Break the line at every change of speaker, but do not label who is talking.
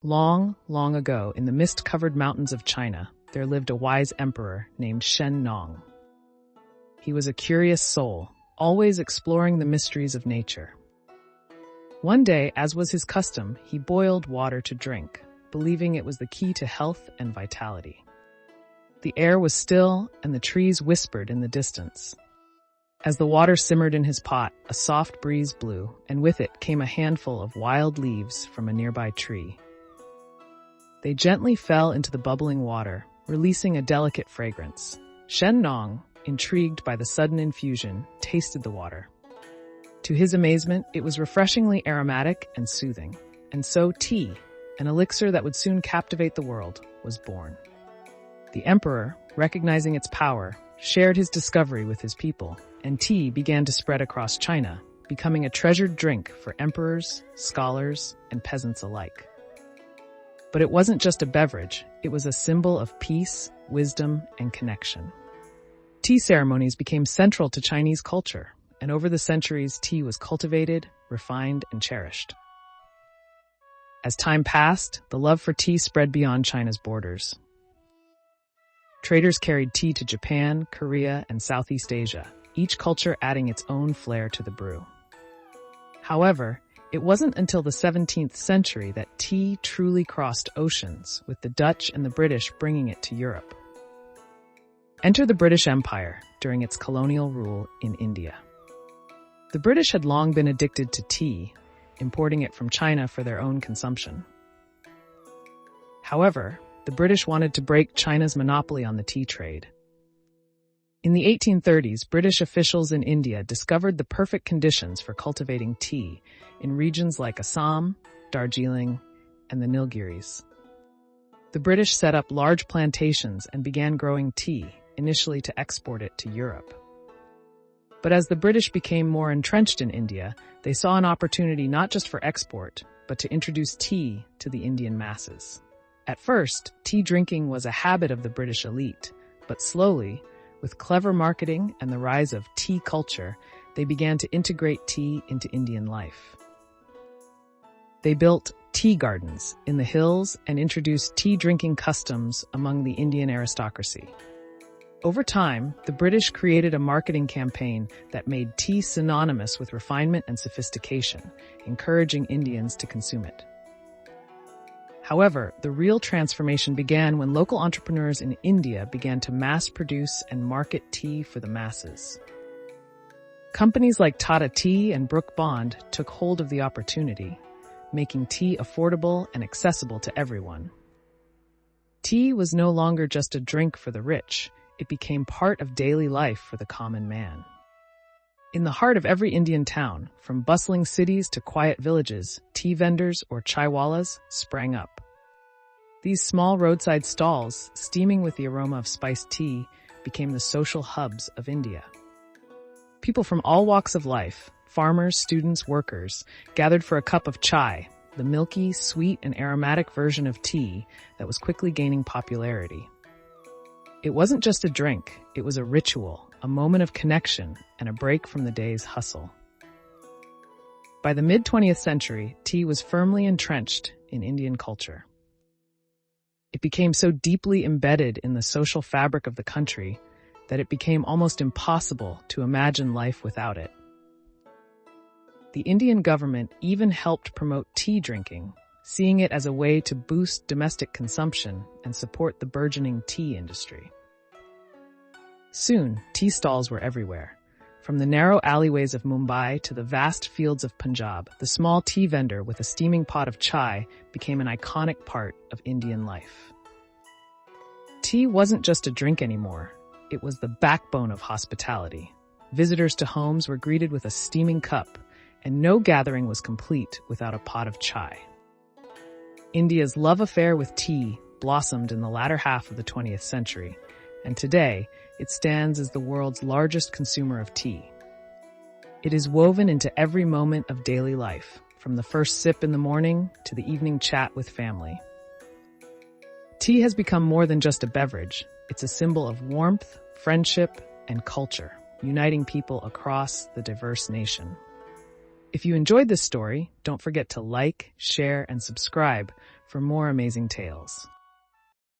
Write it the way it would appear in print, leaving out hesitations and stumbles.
Long, long ago, in the mist-covered mountains of China, there lived a wise emperor named Shen Nong. He was a curious soul, always exploring the mysteries of nature. One day, as was his custom, he boiled water to drink, believing it was the key to health and vitality. The air was still, and the trees whispered in the distance. As the water simmered in his pot, a soft breeze blew, and with it came a handful of wild leaves from a nearby tree. They gently fell into the bubbling water, releasing a delicate fragrance. Shen Nong, intrigued by the sudden infusion, tasted the water. To his amazement, it was refreshingly aromatic and soothing. And so tea, an elixir that would soon captivate the world, was born. The emperor, recognizing its power, shared his discovery with his people, and tea began to spread across China, becoming a treasured drink for emperors, scholars, and peasants alike. But it wasn't just a beverage, it was a symbol of peace, wisdom, and connection. Tea ceremonies became central to Chinese culture, and over the centuries, tea was cultivated, refined, and cherished. As time passed, the love for tea spread beyond China's borders. Traders carried tea to Japan, Korea, and Southeast Asia, each culture adding its own flair to the brew. However, it wasn't until the 17th century that tea truly crossed oceans, with the Dutch and the British bringing it to Europe. Enter the British Empire during its colonial rule in India. The British had long been addicted to tea, importing it from China for their own consumption. However, the British wanted to break China's monopoly on the tea trade. In the 1830s, British officials in India discovered the perfect conditions for cultivating tea in regions like Assam, Darjeeling, and the Nilgiris. The British set up large plantations and began growing tea, initially to export it to Europe. But as the British became more entrenched in India, they saw an opportunity not just for export, but to introduce tea to the Indian masses. At first, tea drinking was a habit of the British elite, but slowly, with clever marketing and the rise of tea culture, they began to integrate tea into Indian life. They built tea gardens in the hills and introduced tea drinking customs among the Indian aristocracy. Over time, the British created a marketing campaign that made tea synonymous with refinement and sophistication, encouraging Indians to consume it. However, the real transformation began when local entrepreneurs in India began to mass produce and market tea for the masses. Companies like Tata Tea and Brook Bond took hold of the opportunity, making tea affordable and accessible to everyone. Tea was no longer just a drink for the rich, it became part of daily life for the common man. In the heart of every Indian town, from bustling cities to quiet villages, tea vendors or chaiwalas sprang up. These small roadside stalls, steaming with the aroma of spiced tea, became the social hubs of India. People from all walks of life, farmers, students, workers, gathered for a cup of chai, the milky, sweet, and aromatic version of tea that was quickly gaining popularity. It wasn't just a drink, it was a ritual, a moment of connection, and a break from the day's hustle. By the mid-20th century, tea was firmly entrenched in Indian culture. It became so deeply embedded in the social fabric of the country that it became almost impossible to imagine life without it. The Indian government even helped promote tea drinking, seeing it as a way to boost domestic consumption and support the burgeoning tea industry. Soon, tea stalls were everywhere. From the narrow alleyways of Mumbai to the vast fields of Punjab, the small tea vendor with a steaming pot of chai became an iconic part of Indian life. Tea wasn't just a drink anymore. It was the backbone of hospitality. Visitors to homes were greeted with a steaming cup, and no gathering was complete without a pot of chai. India's love affair with tea blossomed in the latter half of the 20th century, and today it stands as the world's largest consumer of tea. It is woven into every moment of daily life, from the first sip in the morning to the evening chat with family. Tea has become more than just a beverage. It's a symbol of warmth, friendship, and culture, uniting people across the diverse nation. If you enjoyed this story, don't forget to like, share, and subscribe for more amazing tales.